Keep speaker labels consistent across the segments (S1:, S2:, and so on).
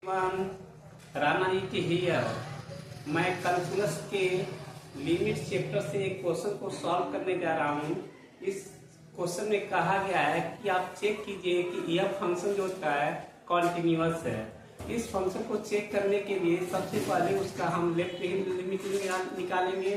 S1: रामानीति here. मैं calculus के limit chapter से एक क्वेश्चन को सॉल्व करने जा रहा हूँ। इस क्वेश्चन में कहा गया है कि आप चेक कीजिए कि यह फंक्शन जो होता है कॉन्टिन्यूअस है। इस फंक्शन को चेक करने के लिए सबसे पहले उसका हम लेफ्ट हैंड लिमिट निकालेंगे,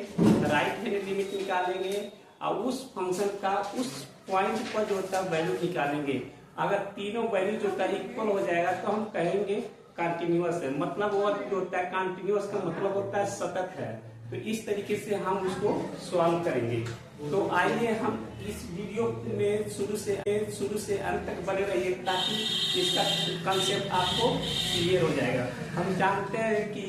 S1: राइट हैंड लिमिट निकालेंगे और उस फंक्शन का उस पॉइंट पर जो होता है वैल्यू निकालेंगे। अगर तीनों वैल्यू जो होता है इक्वल हो जाएगा तो हम कहेंगे कंटिन्यूअस है। मतलब वो जो होता है कंटिन्यूअस का मतलब होता है सतत है। तो इस तरीके से हम उसको सॉल्व करेंगे। तो आइए हम इस वीडियो में शुरू से अंत तक बने रहिए ताकि इसका कंसेप्ट आपको क्लियर हो जाएगा। हम जानते हैं कि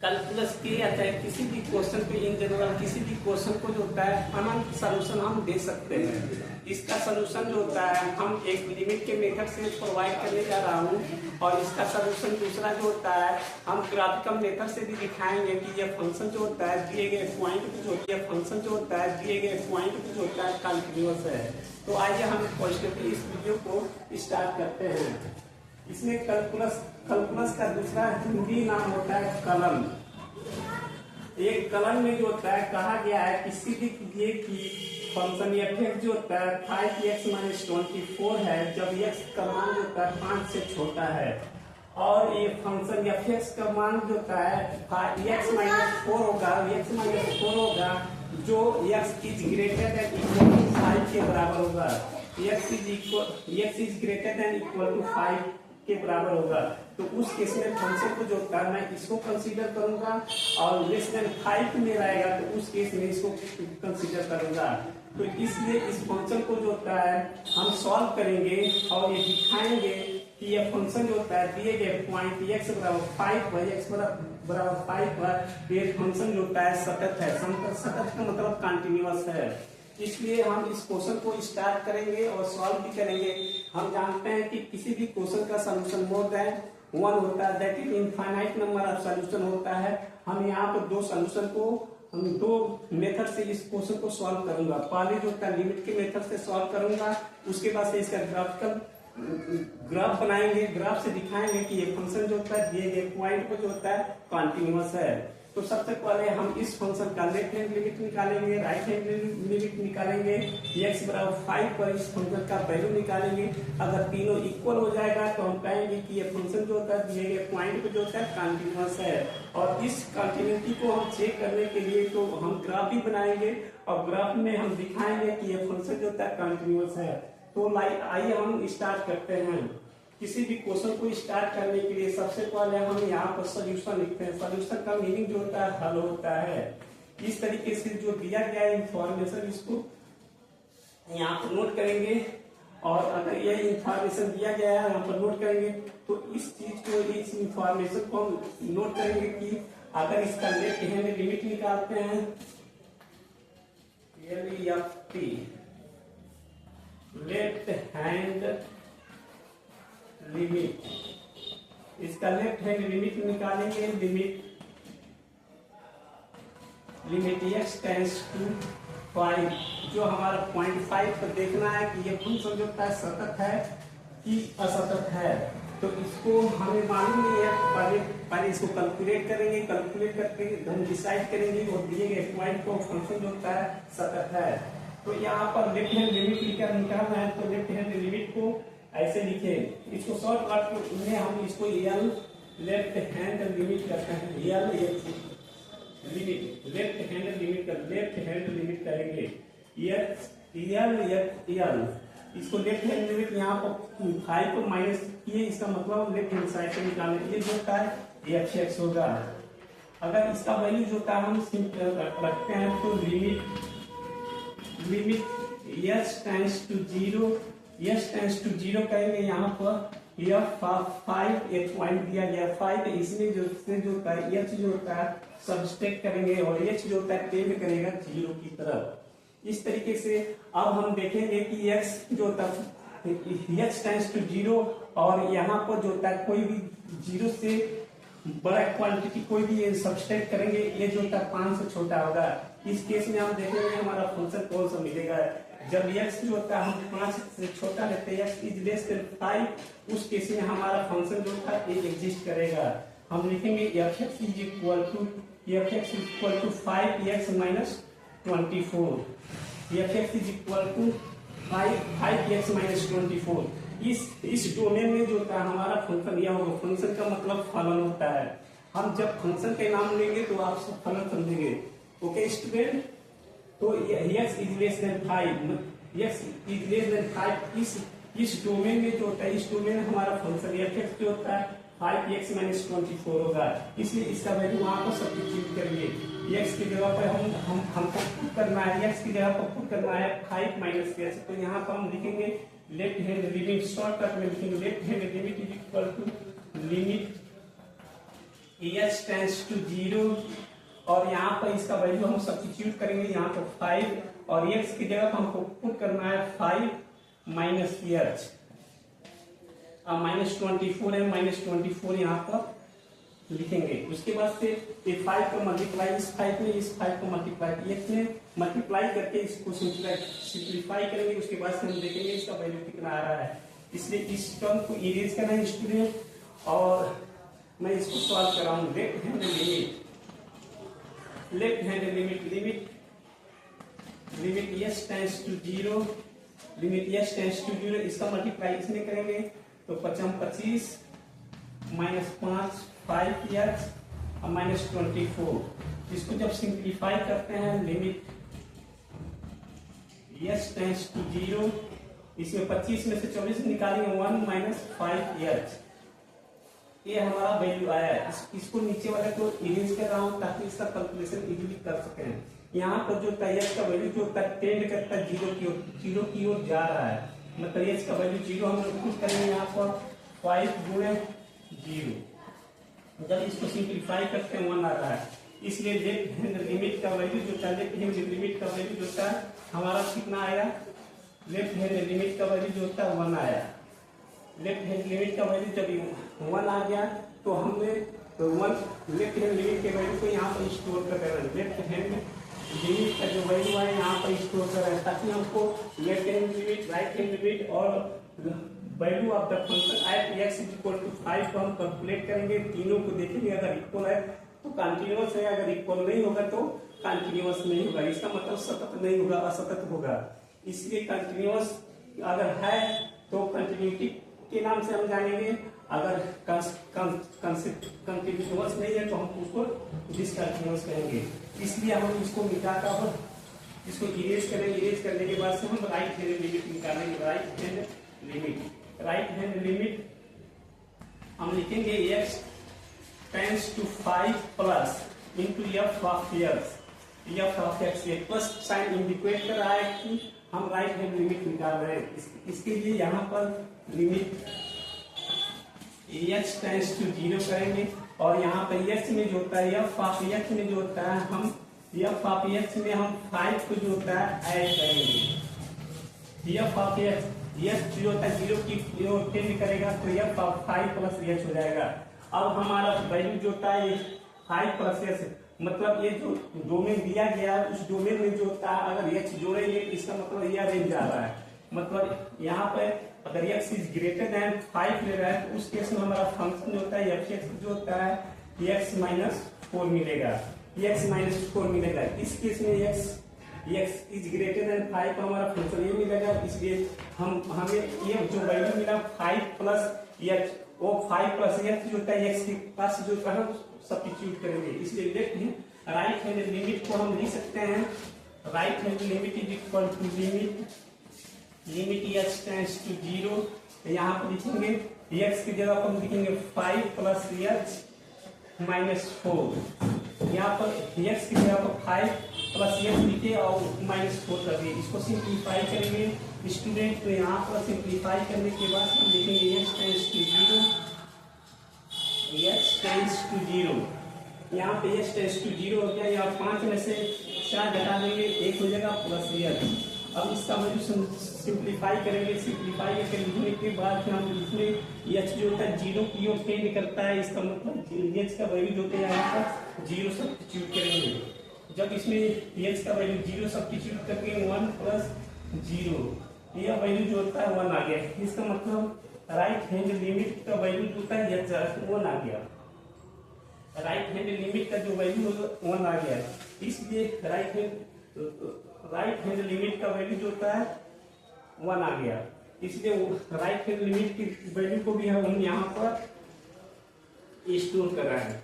S1: कैलकुलस के या चाहे किसी भी क्वेश्चन पे इन जनरल किसी भी क्वेश्चन को जो होता है अनंत सलूशन हम दे सकते हैं। इसका सलूशन जो होता है हम एक लिमिट के मेथड से प्रोवाइड करने जा रहा हूँ और इसका सलूशन दूसरा जो होता है हम ग्राफिकल मेथड से भी दिखाएंगे कि यह फंक्शन जो होता है दिए गए पॉइंट पे जो होती है फंक्शन जो होता है दिए गए पॉइंट पे जो होता है कंटिन्यूअस है। तो आइए हम पॉजिटिवली इस वीडियो को स्टार्ट करते हैं। इसमें कैलकुलस का दूसरा हिंदी नाम होता है कलन। एक कलन में जो होता है कहा गया है किसी भी कीजिए कि फंक्शन f जो होता है 5x - 24 है जब x का मान जो होता है 5 से छोटा है और ये फंक्शन f का मान जो होता है x - 4 होगा जो x is greater than equal to 5 के बराबर होगा। x is greater than equal to 5 के बराबर होगा। तो उस केस में फंक्शन को जो होता है मैं इसको कंसीडर करूंगा और लेस देन 5 में रहेगा तो उस केस में इसको कंसीडर करूंगा। तो इसलिए इस फंक्शन को जो होता है हम सॉल्व करेंगे और ये दिखाएंगे कि यह फंक्शन जो होता है दिए गए पॉइंट x बराबर 5 पर x बराबर 5 पर ये फंक्शन जो होता है सतत है। सतत का मतलब कंटिन्यूअस है। इसलिए हम इस क्वेश्चन को स्टार्ट करेंगे और सॉल्व भी करेंगे। हम जानते हैं कि किसी भी क्वेश्चन का सलूशन मोर देन 1 होता है, that is infinite number of solution होता है। हम यहाँ पर दो मेथड से इस क्वेश्चन को सॉल्व करूंगा। पहले जो होता है लिमिट के मेथड से सॉल्व करूंगा, उसके बाद से इसका ग्राफ बनाएंगे, ग्राफ से दिखाएंगे कि ये फंक्शन जो होता है दिए गए पॉइंट पर जो होता है कॉन्टिन्यूअस है। तो सबसे पहले हम इस फंक्शन का लेफ्ट हैंड लिमिट निकालेंगे, राइट हैंड लिमिट निकालेंगे, x बराबर 5 पर इस फंक्शन का वैल्यू निकालेंगे। अगर तीनों इक्वल हो जाएगा तो हम कहेंगे कि ये फंक्शन जो होता है दिए गए पॉइंट पे जो होता है कंटिन्यूअस है। और इस कंटिन्यूटी को हम चेक करने के लिए तो हम ग्राफ भी बनाएंगे और ग्राफ में हम दिखाएंगे कि ये फंक्शन जो होता है कंटिन्यूअस है। तो आइए हम स्टार्ट करते हैं। किसी भी क्वेश्चन को स्टार्ट करने के लिए सबसे पहले हम यहाँ पर सॉल्यूशन लिखते हैं। सॉल्यूशन का मीनिंग जो होता है हल होता है। इस तरीके से जो दिया गया है इंफॉर्मेशन इसको यहाँ पर नोट करेंगे और अगर यह इंफॉर्मेशन दिया गया है यहाँ पर नोट करेंगे तो इस इंफॉर्मेशन को हम नोट करेंगे कि अगर इसका लेफ्ट हैंड लिमिट निकालते हैं लेफ्ट हैंड लिमिट, इसका लेफ्ट हैंड लिमिट निकालेंगे। लिमिट x टेंड्स टू 5 जो हमारा 0.5 पर देखना है कि ये फंक्शन जो होता है सतत है कि असतत है। तो इसको हमें मालूम नहीं है, पहले इसको कैलकुलेट करेंगे, कैलकुलेट करके हम डिसाइड करेंगे और दिए गए पॉइंट को फंक्शन जो होता है सतत है। तो यहाँ पर लेफ्ट हैंड लिमिट निकालना है तो लेफ्ट हैंड लिमिट को ऐसे लिखे, इसको शॉर्टकट में हम इसको एल लेफ्ट हैंड लिमिट करते हैं। L limit left hand limit करेंगे एल इसको लेफ्ट हैंड लिमिट यहाँ पर 5 को माइनस किए, इसका मतलब लेफ्ट हैंड साइड से निकालने ये जो होता है x होगा। अगर इसका वैल्यू जो होता है हम सिंपल रखते हैं तो लिमिट s टेंड्स टू 0 कहेंगे। यहाँ पर यह 5 एक पॉइंट दिया गया 5 इसमें जो होता है h जो होता है सब्सट्रैक्ट करेंगे और h जो होता है टेंड करेगा 0 की तरफ। इस तरीके से अब हम देखेंगे कि x जो होता है h टेंड्स टू 0 और यहाँ पर जो होता है कोई भी 0 से बड़ा क्वांटिटी कोई भी सब्सट्रैक्ट करेंगे, ये जो होता है 5 से छोटा होगा। इस केस में हम देखेंगे हमारा फंक्शन कौन सा मिलेगा। जब x जो होता है हम 5 से छोटा लेते हैं, x इज लेस देन 5, उस केस में हमारा फंक्शन जो था ये एग्जिस्ट करेगा। हम लिखेंगे f(x) is equal to 5x minus 24, f(x) is equal to 5x minus 24। इस डोमेन में जो होता है हमारा फंक्शन यह होगा। फंक्शन का मतलब फलन होता है। हम जब फंक्शन के नाम लेंगे तो आप सब फलन समझेंगे। ओके स्टूडेंट, तो x is less than 5, x is less than 5 इस डोमेन में जो होता है, इस डोमेन में हमारा फंक्शन f(x) जो होता है 5x माइनस 24 होगा। इसलिए इसका वैल्यू वहां पर सब्स्टिट्यूट करिए। x की जगह पर हमको पुट करना है, x की जगह पर पुट करना है 5 माइनस x। तो यहाँ पर हम लिखेंगे लेफ्ट हैंड लिमिट, शॉर्टकट में लिखेंगे left hand limit is equal to limit x tends to 0, और यहाँ पर इसका वैल्यू हम सब्स्टिट्यूट करेंगे यहाँ पर 5, और x की जगह पर हमको पुट करना है 5 माइनस h, माइनस 24 है, माइनस 24 यहाँ पर लिखेंगे। उसके बाद से ये 5 को मल्टीप्लाई इस 5 में, इस 5 को मल्टीप्लाई x में मल्टीप्लाई करके इसको सिंप्लीफाई करेंगे। उसके बाद से हम देखेंगे इसका वैल्यू कितना आ रहा है। इसलिए इस टर्म को इरेज करना है स्टूडेंट, और मैं इसको सॉल्व कर रहा हूँ। Left hand limit s tends to 0, limit s tends to 0, इसका मल्टीप्लाई इसमें करेंगे तो 25 माइनस 5x और माइनस 24। इसको जब सिंप्लीफाई करते हैं लिमिट s टेंड्स टू 0, इसमें 25 में से 24 निकालेंगे 1 माइनस 5h, ये हमारा वैल्यू आया है। इसको नीचे वाले को इरेज कर रहा हूं ताकि इसका कैलकुलेशन इजीली कर सकें। यहाँ पर जो x का वैल्यू जो होता है टेंड करता है 0 की ओर जा रहा है, मतलब x का वैल्यू 0 हम लोग पुट करेंगे यहाँ पर 5 गुणे 0। जब इसको सिंप्लीफाई करते हैं 1 आ रहा है। इसलिए लेफ्ट हैंड लिमिट का वैल्यू जो था, लेफ्ट हैंड लिमिट का वैल्यू जो था हमारा कितना आया, लेफ्ट हैंड लिमिट का वैल्यू जो होता है 1 आया। लेफ्ट हैंड लिमिट का वैल्यू जब 1 आ गया तो हमने 1 लेफ्ट हैंड लिमिट के वैल्यू को यहाँ पर स्टोर कर देना। लेफ्ट हैंड लिमिट का जो वैल्यू है यहाँ पर स्टोर कर रहे हैं ताकि हमको left hand limit, right hand limit और value of the function f(x) is equal to 5 को हम कैलकुलेट करेंगे। तीनों को देखेंगे, अगर इक्वल है तो कंटिन्यूअस है, अगर इक्वल नहीं होगा तो कंटिन्यूअस नहीं होगा। इसका मतलब सतत नहीं होगा, असतत होगा। इसलिए कंटिन्यूअस अगर है तो कंटिन्यूटी के नाम से हम जानेंगे, अगर कंटिन्यूअस नहीं है तो हम उसको डिसकंटिन्यूअस कहेंगे। इसलिए हम इसको मिटाकर इसको इरेज करेंगे। इरेज करने के बाद से हम राइट हैंड लिमिट निकालेंगे। राइट हैंड लिमिट हम लिखेंगे x tends to 5 plus into f of x। ये प्लस साइन इंडिकेट कर रहा है कि हम राइट हैंड लिमिट निकाल रहे हैं। इसके लिए यहाँ पर लिमिट h टेंड्स टू 0 करेंगे, और यहाँ पर x में जो होता है f ऑफ x में जो होता है हम f ऑफ x में हम 5 को जो होता है ऐड करेंगे। f ऑफ x जो होता है 0 की ओर टेंड करेगा तो f ऑफ 5 प्लस h हो जाएगा। अब हमारा वैल्यू जो होता है 5 प्लस h, मतलब ये जो डोमेन दिया गया है उस डोमेन में जो होता है अगर x जोड़ेंगे इसका मतलब यह रेंज आ रहा है। मतलब यहाँ पे अगर x इज ग्रेटर देन 5 ले रहा है तो उस केस में हमारा फंक्शन जो होता है f(x) जो होता है x माइनस 4 मिलेगा, x माइनस 4 मिलेगा। इस केस में x इज ग्रेटर देन 5 का हमारा फंक्शन ये मिलेगा। इसलिए हमें ये जो वैल्यू मिला 5 प्लस h, वो 5 प्लस h जो होता है x के पास जो होता है सब्स्टिट्यूट करेंगे। इसलिए left hand right hand limit को हम लिख सकते हैं। Right hand limit is equal to limit h tends to 0। यहाँ पर लिखेंगे x की जगह पर हम लिखेंगे 5 प्लस h माइनस 4। यहाँ पर x की जगह पर 5 प्लस h लिखे और माइनस 4 कर दिए। इसको सिंप्लीफाई करेंगे स्टूडेंट, तो यहाँ पर सिंप्लीफाई करने के बाद हम लिखेंगे h टेंड्स टू 0। यहाँ पे h टेंड्स टू 0 हो गया। यहाँ 5 में से 4 घटा देंगे, 1 हो जाएगा प्लस h। अब इसका वैल्यू सिंप्लीफाई करेंगे। सिंप्लीफाई करके लिखने के बाद फिर हम इसमें h जो होता है 0 की ओर टेंड करता है, इसका मतलब h का वैल्यू जो होता है यहाँ पर 0 सब्स्टिट्यूट करेंगे। जब इसमें h का वैल्यू 0 सब्स्टिट्यूट करके 1 प्लस 0, यह वैल्यू जो होता है 1 आ गया। इसका मतलब राइट हैंड लिमिट का वैल्यू जो होता है 1 आ गया। राइट हैंड लिमिट का जो वैल्यू 1 आ गया, इसलिए राइट हैंड लिमिट का वैल्यू जो होता है 1 आ गया, इसलिए राइट हैंड लिमिट की वैल्यू को भी हम यहाँ पर स्टोर कर रहे हैं।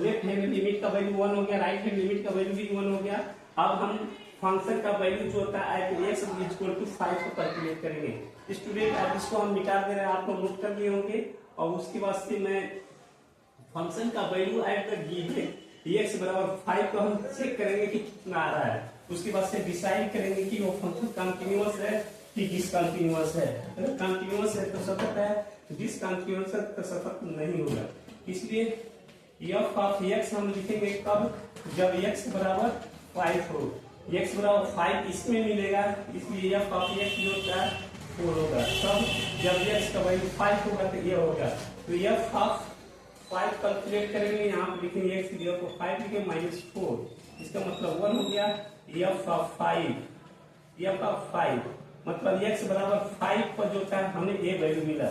S1: लेफ्ट हैंड लिमिट का वैल्यू 1 हो गया, राइट हैंड लिमिट का वैल्यू भी 1 हो गया। अब हम फंक्शन का वैल्यू जो होता है x इक्वल टू 5 को कैलकुलेट करेंगे। स्टूडेंट अब इसको हम मिटा दे रहे हैं, आप लोग नोट कर लिए होंगे। और उसके बाद से मैं फंक्शन का value at the given x बराबर 5 को हम चेक करेंगे कि कितना आ रहा है। उसके बाद से डिसाइड करेंगे कि वो फंक्शन कंटिन्यूअस है कि डिसकंटिन्यूअस है। अगर कंटिन्यूअस है तो सतत है, डिसकंटिन्यूअस है तो सतत नहीं होगा। इसलिए f ऑफ x हम लिखेंगे कब, जब x बराबर 5 हो। x बराबर 5 इसमें मिलेगा, इसलिए f ऑफ x जो होता है 4 होगा। तब जब x का वैल्यू 5 होगा तो ये होगा। तो f ऑफ 5 कैलकुलेट करेंगे, यहाँ पे लिखेंगे x की जगह को 5 लिखे -4, इसका मतलब 1 हो गया। f ऑफ 5 मतलब x बराबर 5 पर जो था हमें ये वैल्यू मिला।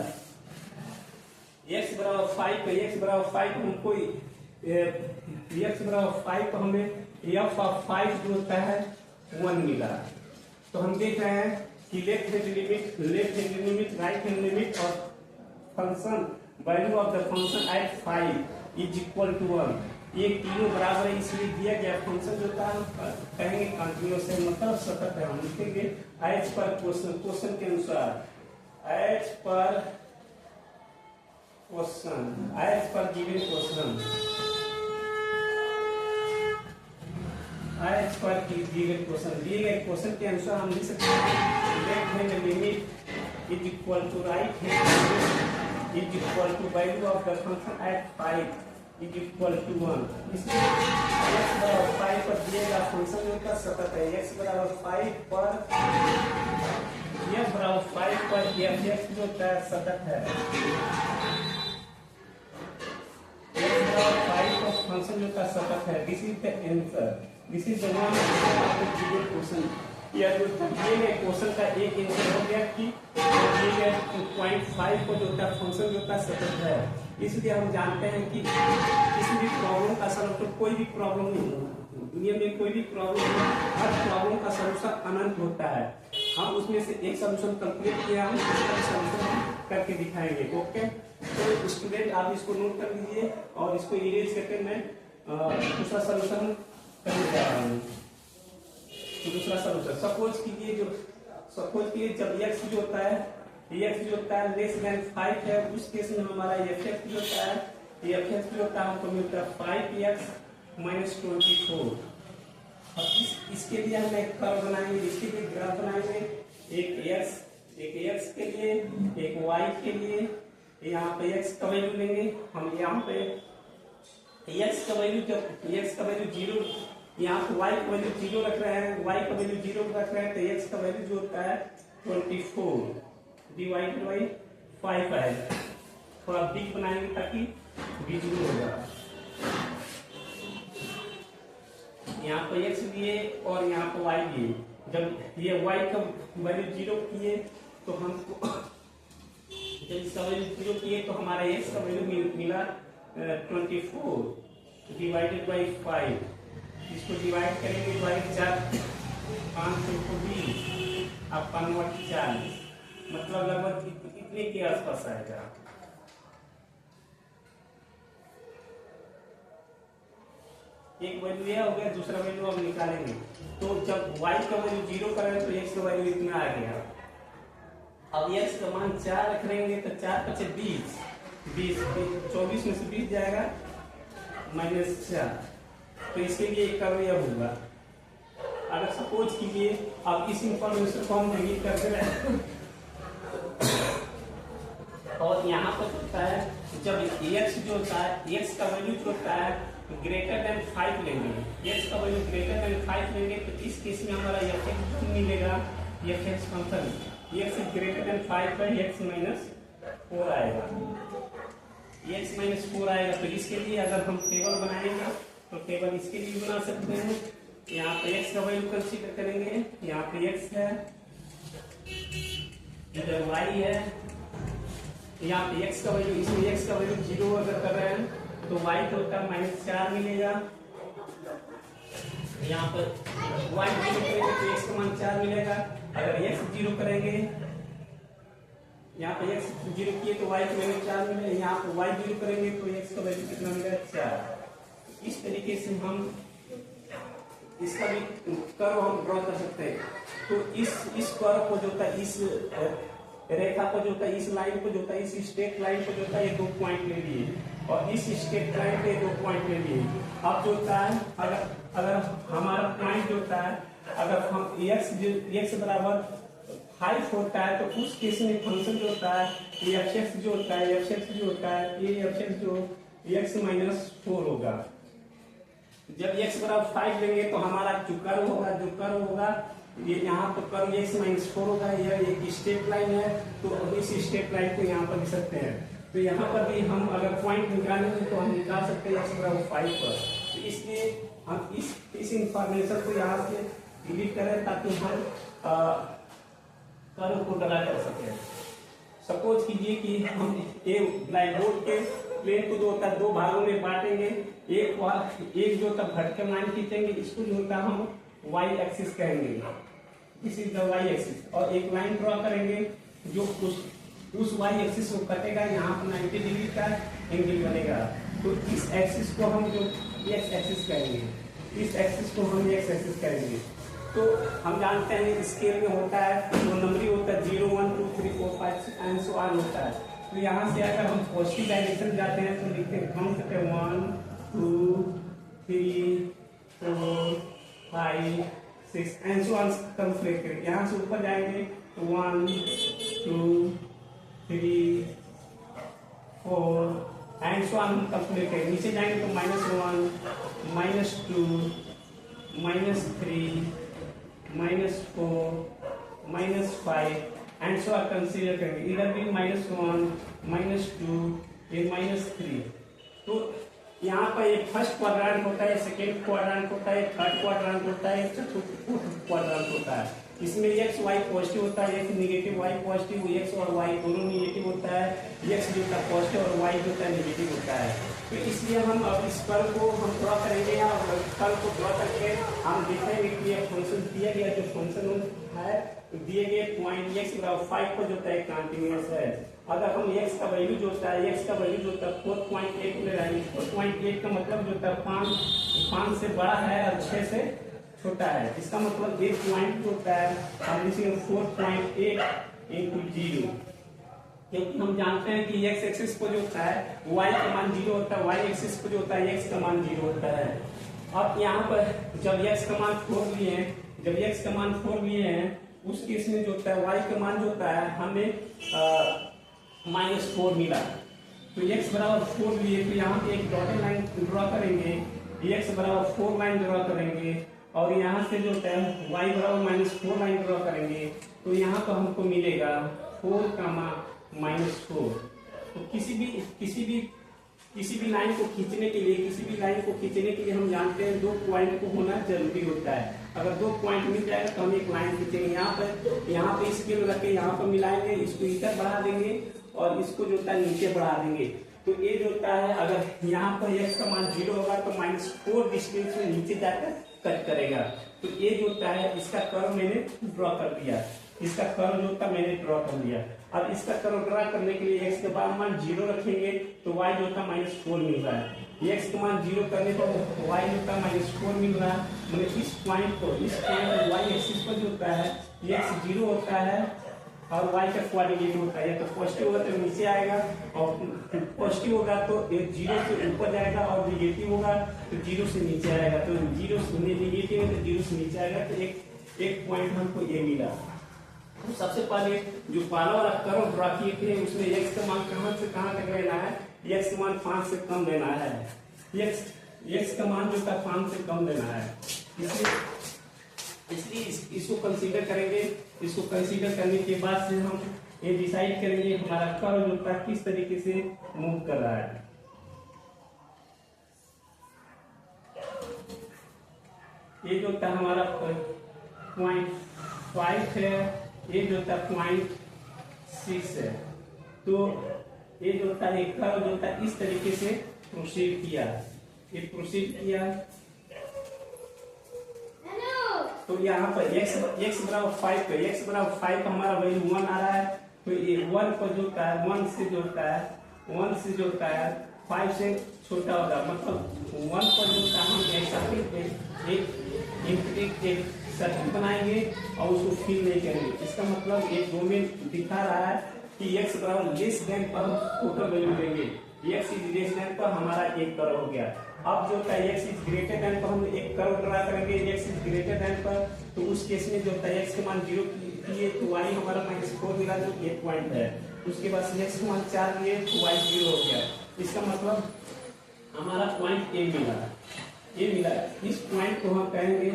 S1: x बराबर 5 पे x बराबर 5 हमको x बराबर 5 पर हमें f ऑफ 5 जो होता है 1 मिला। तो हम देख रहे हैं कि left hand limit, right hand limit और function value of the function at 5 is equal to 1, ये तीनों बराबर है, इसलिए दिया गया फंक्शन जो था कहेंगे कंटिन्यूअस है, मतलब सतत है। हम लिखेंगे एज पर क्वेश्चन के अनुसार, as per given question, as per given question, दिए गए क्वेश्चन के अनुसार हम लिख सकते हैं left hand limit is equal to right hand is equal to value of the function at 5 is equal to 1। इसलिए x बराबर 5 पर दिएगा फंक्शन जो का सतत है। x बराबर 5 पर f बराबर 5 पर f जो है सतत है। x बराबर 5 पर फंक्शन जो का सतत है। This is the answer, this is the one given question. यह जो दिए गए क्वेश्चन का एक आंसर हो गया कि दिए गए 0.5 को जो होता है फंक्शन जो होता है सतत है। इसलिए हम जानते हैं कि किसी भी प्रॉब्लम का सॉल्यूशन, कोई भी प्रॉब्लम नहीं है दुनिया में, कोई भी प्रॉब्लम नहीं, हर प्रॉब्लम का सॉल्यूशन अनंत होता है। हम उसमें से एक सॉल्यूशन कैलकुलेट किया, हम दूसरा सॉल्यूशन करके दिखाएंगे। ओके, तो स्टूडेंट आप इसको नोट कर लीजिए और इसको इरेज करके मैं दूसरा सॉल्यूशन करने जा रहा हूँ। दूसरा सॉल्यूशन सपोज कीजिए जब x जो होता है लेस देन 5 है, उस केस में हमारा fx जो होता है हमको मिलता है 5x - 24। अब इसके लिए हम एक कर्व बनाएंगे, इसके लिए ग्राफ बनाएंगे, एक x के लिए, एक y के लिए। यहाँ पे x का वैल्यू लेंगे हम, यहाँ पे x का वैल्यू, जब x का वैल्यू 0, यहाँ पे y का वैल्यू 0 रख रहे हैं, y का वैल्यू 0 रख रहे हैं, तो x का वैल्यू जो होता है 24 डिवाइडेड बाई 5 आएगा। थोड़ा बिग बनाएंगे ताकि विजिबल हो जाए। यहाँ पे x लिए और यहाँ पे y लिए। जब ये y का वैल्यू 0 किए तो हमको, जब इसका वैल्यू 0 किए तो हमारा x का वैल्यू मिला 24 डिवाइडेड बाई 5। इसको डिवाइड करेंगे बाई 4, 5 को 20 अब 5 40, मतलब लगभग इतने के आसपास आएगा। एक वैल्यू यह हो गया, दूसरा वैल्यू अब निकालेंगे। तो जब y का वैल्यू 0 करेंगे तो x का वैल्यू इतना आ गया। अब x का मान 4 रख लेंगे तो 4 × 20, 24 में से 20 जाएगा -4, तो इसके लिए एक कर्व यह होगा। अगर सपोज कीजिए अब इस इंफॉर्मेशन को हम डिलीट कर दे रहे हैं और यहाँ पर होता है जब x जो होता है, x का वैल्यू जो होता है ग्रेटर देन 5 लेंगे, x का वैल्यू ग्रेटर देन 5 लेंगे तो इस केस में हमारा fx मिलेगा, fx function x greater than 5 पर x - 4 आएगा, x - 4 आएगा। तो इसके लिए अगर हम टेबल बनाएंगे तो टेबल इसके लिए बना सकते हैं यहाँ पे x का वैल्यू कंसीडर करेंगे, यहाँ पे x है, इधर y है, यहाँ पे x का वैल्यू, इसमें x का वैल्यू 0 अगर कर रहे हैं तो y तो होता है -4 मिलेगा। यहाँ पर y 0 करेंगे तो x का मान 4 मिलेगा। अगर x 0 करेंगे, यहाँ पे x 0 किए तो y का वैल्यू 4 मिलेगा। यहाँ पे y 0 करेंगे तो x का वैल्यू कितना मिलेगा? 4। इस तरीके से हम इसका भी कर्व हम ड्रॉ कर सकते हैं। तो इस कर्व को जो होता है, इस रेखा को जो होता है, इस लाइन को जो होता है, इस स्ट्रेट लाइन को जो होता है, ये 2 पॉइंट ले लिए और इस स्ट्रेट लाइन पे 2 पॉइंट ले लिए। अब जो होता है, अगर हमारा पॉइंट जो होता है, अगर हम x बराबर 5 होता है तो उस केस में फंक्शन जो होता है f(x) जो होता है, f(x) जो होता है, f(x) जो x-4 होगा। जब x बराबर 5 लेंगे तो हमारा जो कर्व होगा ये यहाँ पर कर्व x-4 होगा। यह एक स्ट्रेट लाइन है तो इस स्ट्रेट लाइन को यहाँ पर लिख सकते हैं। तो यहाँ पर भी हम अगर पॉइंट निकालेंगे तो हम निकाल सकते हैं x बराबर 5 पर। तो इसलिए हम इस इंफॉर्मेशन को यहाँ से डिलीट करें ताकि हम कर्व को ड्रा कर सकें। सपोज कीजिए कि हम ब्लैक बोर्ड के प्लेन को जो होता है 2 भागों में बांटेंगे। एक जो होता है वर्टिकल लाइन खींचेंगे, इसको जो होता है हम y एक्सिस कहेंगे, this is the y axis. और एक लाइन ड्रॉ करेंगे जो उस y एक्सिस को कटेगा, यहाँ पर 90 डिग्री का एंगल बनेगा। तो इस एक्सिस को हम जो x एक्सिस कहेंगे, इस एक्सिस को हम x एक्सिस कहेंगे। तो हम जानते हैं स्केल में होता है वो नंबरी होता है 0 1 2 3 4 5 एंड सो ऑन होता है। तो यहाँ से अगर हम पॉजिटिव डायरेक्शन जाते हैं तो लिखते हैं, हम कहते हैं 1 2 3 4 5 6 एंड सो ऑन कंप्लीट करेंगे। यहाँ से ऊपर जाएंगे तो 1 2 3 4 एंड सो ऑन कंप्लीट करेंगे। नीचे जाएंगे तो -1 -2 -3 -4 -5 एंड सो ऑन कंसीडर करेंगे। इधर भी -1 -2 ये -3। तो यहाँ पर एक फर्स्ट क्वाड्रेंट होता है, सेकेंड क्वाड्रेंट होता है, थर्ड क्वाड्रेंट होता है, फोर्थ क्वाड्रेंट होता है। इसमें x y पॉजिटिव होता है, x negative, y positive, x और y दोनों निगेटिव होता है, x जो होता है पॉजिटिव और y जो होता है निगेटिव होता है। तो इसलिए हम अब इस कर्व को हम ड्रॉ करेंगे या कर्व को ड्रॉ करके हम दिखाएंगे कि यह फंक्शन दिया गया जो फंक्शन है दिए गए पॉइंट x बराबर 5 पर जो होता है कंटिन्यूअस है। अगर हम x का वैल्यू जो होता है 4.8 ले रहे हैं, 4.8 का मतलब जो होता है 5 से बड़ा है और 6 से छोटा है। इसका मतलब एक पॉइंट जो होता है हम लिखेंगे 4.8 into 0, क्योंकि हम जानते हैं कि x एक्सिस को जो होता है y का मान 0 होता है, y एक्सिस को जो होता है x का मान 0 होता है। अब यहाँ पर जब x का मान 4 लिए हैं, उस केस में जो होता है y का मान जो होता है हमें -4 मिला। तो x बराबर 4 लिए तो यहाँ पे एक डॉटेड लाइन ड्रॉ करेंगे, x बराबर 4 लाइन ड्रॉ करेंगे और यहाँ से जो होता है y बराबर -4 लाइन ड्रॉ करेंगे। तो यहाँ पर हमको मिलेगा 4, -4। तो किसी भी लाइन को खींचने के लिए हम जानते हैं 2 पॉइंट को होना जरूरी होता है। अगर 2 पॉइंट मिल जाएगा तो हम एक लाइन खींचेंगे। यहाँ पे स्केल रख के यहाँ पर मिलाएंगे, इसको इधर बढ़ा देंगे और इसको जो होता है नीचे बढ़ा देंगे। तो ये जो होता है अगर यहाँ पर x का मान 0 होगा तो -4 डिस्टेंस में नीचे जाकर कट करेगा। तो ये जो होता है इसका कर्व मैंने ड्रॉ कर दिया, इसका कर्व जो होता है मैंने ड्रॉ कर दिया। अब इसका कर्व ड्रॉ करने के लिए x का मान 0 रखेंगे तो y जो होता है -4 मिल रहा है। x का मान 0 करने पर y जो होता है -4 मिल रहा है। मतलब इस पॉइंट y एक्सिस पर जो होता है x 0 होता है और y का कोऑर्डिनेट होता है। या तो पॉजिटिव होगा तो नीचे आएगा और पॉजिटिव होगा तो 0 से ऊपर जाएगा और निगेटिव होगा तो 0 से नीचे आएगा। तो 0 से निगेटिव है तो 0 से नीचे आएगा। तो एक पॉइंट हमको ये मिला। तो सबसे पहले जो पहला वाला कर्व ड्रॉ किए थे उसमें x का मान कहां से कहां तक लेना है, x का मान 5 से कम लेना है। x का मान जो था 5 से कम लेना है। इसलिए इसको कंसीडर करेंगे। इसको कंसीडर करने के बाद से हम ये डिसाइड करेंगे हमारा कर्व जो था किस तरीके से मूव कर रहा है। ये जो होता है हमारा 0.5 है, ये जो होता है 0.6 है। तो ये जो होता है कर्व जो होता है इस तरीके से प्रोसीड किया, ये प्रोसीड किया। तो यहाँ पर x बराबर 5 पे x बराबर 5 हमारा वैल्यू 1 आ रहा है। तो ये 1 को जोड़ता है 1 से जोड़ता है 1 से जोड़ता है 5 से छोटा होगा, मतलब 1 को जोड़ता है। हम एक सर्किट बनाएंगे और उसको फिल नहीं करेंगे। इसका मतलब ये डोमेन दिखा रहा है कि x बराबर लेस देन पर हम टोटल वैल्यू देंगे, x इज लेस देन पर हमारा एक कर्व हो गया। अब जो होता है x इज ग्रेटर देन पर हम एक कर्व ड्रा करेंगे, x इज ग्रेटर देन पर। तो उस केस में जो होता है x के मान 0 लिए तो y हमारा -4 मिला जो 1 पॉइंट है। उसके बाद x के मान 4 लिए तो y 0 हो गया। इसका मतलब हमारा पॉइंट a मिला, ये मिला। इस पॉइंट को हम कहेंगे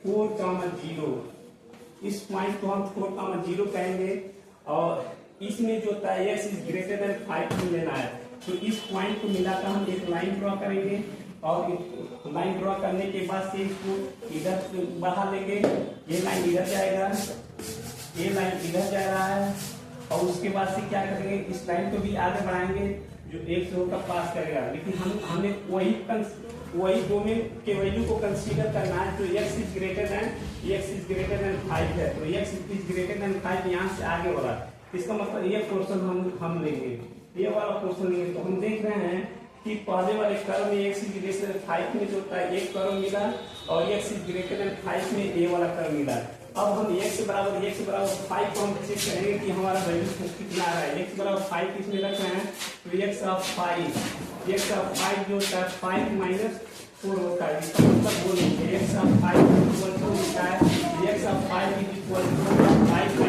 S1: 4,0। इस पॉइंट को हम 4,0 कहेंगे। और इसमें जो होता है x इज ग्रेटर देन 5 में लेना है। तो इस पॉइंट को मिलाकर हम एक लाइन ड्रॉ करेंगे और लाइन ड्रॉ करने के बाद से इसको इधर बढ़ा लेंगे। ये लाइन इधर जाएगा, ये लाइन इधर जा रहा है। और उसके बाद से क्या करेंगे, इस लाइन को भी आगे बढ़ाएंगे जो एक से होकर पास करेगा। लेकिन हमें वही डोमेन के वैल्यू को कंसीडर करना है। तो x इज ग्रेटर देन 5 है। तो x इज ग्रेटर देन 5 यहाँ से आगे बढ़ा। इसका मतलब ये पोर्शन हम लेंगे, ये वाला पोर्शन लेंगे। तो हम देख रहे हैं कि पहले वाले कर्व में x इज ग्रेटर देन 5 में जो होता है एक कर्व मिला और x इज ग्रेटर देन 5 में ये वाला कर्व मिला। अब हम x बराबर 5 को हम चेक करेंगे कि हमारा वैल्यू कितना आ रहा है। x बराबर 5 इसमें रख रहे हैं तो x ऑफ 5 जो होता है 5 - 4 होता है। इसका मतलब बोलेंगे x ऑफ 5 इक्वल टू होता है x of 5 equal to 5 -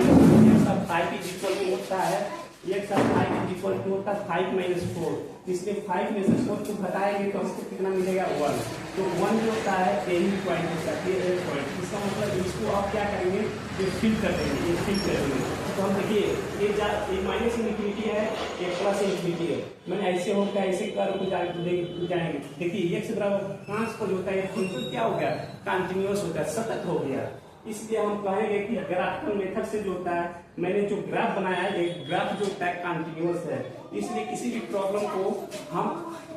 S1: x of 5 equal to होता है x ऑफ 5 इक्वल टू होता है 5 - 4। इसलिए 5 में से 4 को घटाएंगे तो हमको कितना मिलेगा 1। तो 1 जो होता है यही पॉइंट होता है, ये पॉइंट। इसका मतलब इसको आप क्या करेंगे, ये फिल कर देंगे, ये फिल कर देंगे। तो हम देखिए ये माइनस इनफिनिटी है, ये प्लस इनफिनिटी है। मैंने ऐसे होता है ऐसे कर्व को जाएंगे। देखिए x बराबर ट्रांसपोज होता है, फंक्शन क्या हो गया, कंटिन्यूअस होता है, सतत हो गया। इसलिए हम कहेंगे कि ग्राफिकल मेथड से जो होता है, मैंने जो ग्राफ बनाया है ये ग्राफ जो होता है कंटिन्यूअस है। इसलिए किसी भी प्रॉब्लम को हम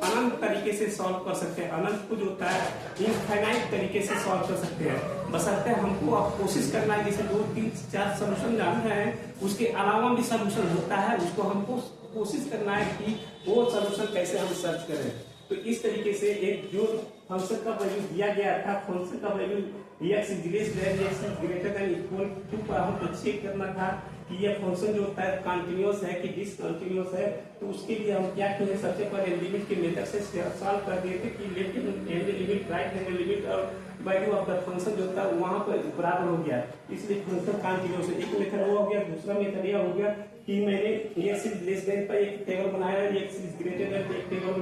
S1: अनंत तरीके से सॉल्व कर सकते हैं। अनंत को जो होता है इनफाइनाइट तरीके से सॉल्व कर सकते हैं। बशर्ते हमको अब कोशिश करना है, जैसे 2, 3, 4 सोल्यूशन जान रहे हैं, उसके अलावा भी सोल्यूशन होता है, उसको हमको कोशिश करना है कि वो सोल्यूशन कैसे हम सर्च करें। तो इस तरीके से एक जो फंक्शन का वैल्यू दिया गया था, फंक्शन का value x is greater than equal to पर हमको चेक करना था कि ये फंक्शन जो होता है कंटिन्यूअस है कि डिसकंटिन्यूअस है। तो उसके लिए हम क्या किए, सबसे पहले लिमिट के मेथड से सॉल्व कर दिए थे कि left hand limit, right hand limit और वैल्यू ऑफ द फंक्शन जो होता है वहां पर बराबर हो गया। इसलिए फंक्शन कंटिन्यूअस है। एक मेथड वो हो गया। दूसरा मेथड यह हो गया कि मैंने x इज लेस देन पर एक टेबल बनाया, x इज ग्रेटर देन पर एक टेबल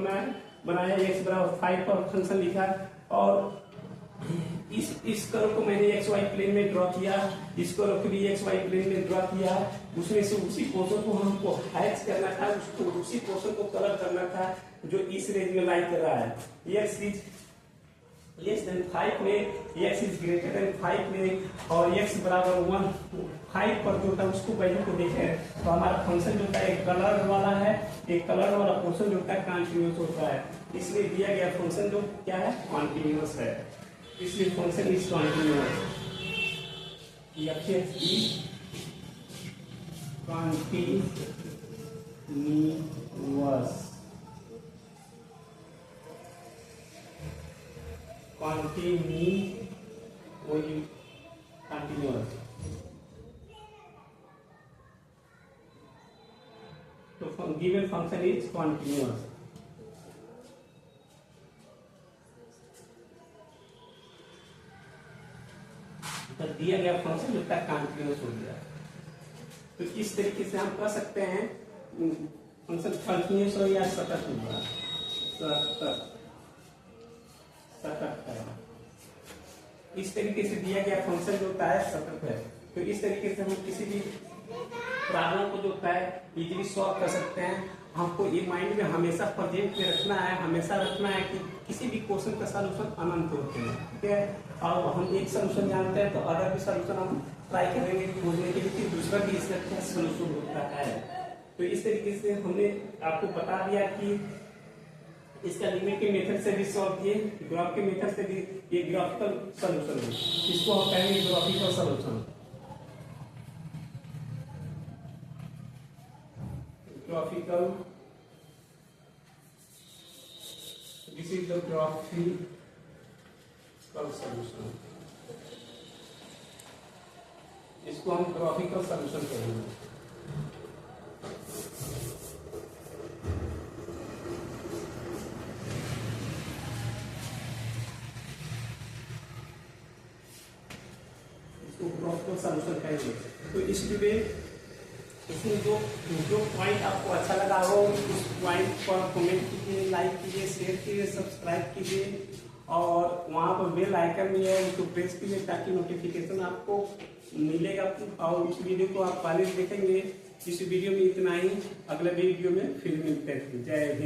S1: बनाया, x बराबर 5 पर फंक्शन लिखा और इस कर्व को मैंने xy प्लेन में ड्रॉ किया, इस कर्व को भी xy प्लेन में ड्रॉ किया। उसमें से उसी पोर्शन को हमको हैच करना था, उसको उसी पोर्शन को कलर करना था जो इस रेंज में लाई कर रहा है। x इज लेस देन 5 में, x इज ग्रेटर देन 5 में और x बराबर 5 पर जो था उसको वैल्यू को देखें तो हमारा फंक्शन जो है एक कलर वाला है, एक कलर वाला पोर्शन जो है कंटिन्यूअस होता है। इसलिए दिया गया फंक्शन जो क्या है, कंटिन्यूअस है। इसलिए फंक्शन इज कंटिन्यूअस। कंटिन्यूअस। तो given function is continuous। तो दिया गया फंक्शन जो कंटिन्यूअस हो गया। तो इस तरीके से हम कह सकते हैं फंक्शन कंटिन्यूअस हो या सतत होगा, सतत है। इस तरीके से दिया गया फंक्शन जो होता है सतत है। तो इस तरीके से हम किसी भी प्रॉब्लम को जो है इजीली सॉल्व कर सकते हैं। हमको ये माइंड में हमेशा प्रेजेंट में रखना है, हमेशा रखना है कि किसी भी क्वेश्चन का सलूशन अनंत होते हैं, ठीक है। और हम एक सलूशन जानते हैं तो अदर भी सलूशन हम ट्राई करेंगे खोजने के लिए कि दूसरा भी इसका क्या सलूशन होता है। तो इस तरीके से हमने आपको बता दिया कि इसका लिमिट के मेथड से भी सॉल्व किए, ग्राफ के मेथड से भी ये ग्राफिकल सॉल्यूशन है, इसको हम कहेंगे graphical solution. Graphical, this is the graphical solution, इसको हम ग्राफिकल सॉल्यूशन कहेंगे। सॉल्यूशन करेंगे। तो इसलिए इसमें जो पॉइंट आपको अच्छा लगा हो उस पॉइंट पर कमेंट कीजिए, लाइक कीजिए, शेयर कीजिए, सब्सक्राइब कीजिए और वहाँ पर बेल आइकन भी है उसको प्रेस कीजिए ताकि नोटिफिकेशन आपको मिलेगा और उस वीडियो को आप पहले देखेंगे। इस वीडियो में इतना ही, अगले वीडियो में फिर मिलते हैं। जय हिंद।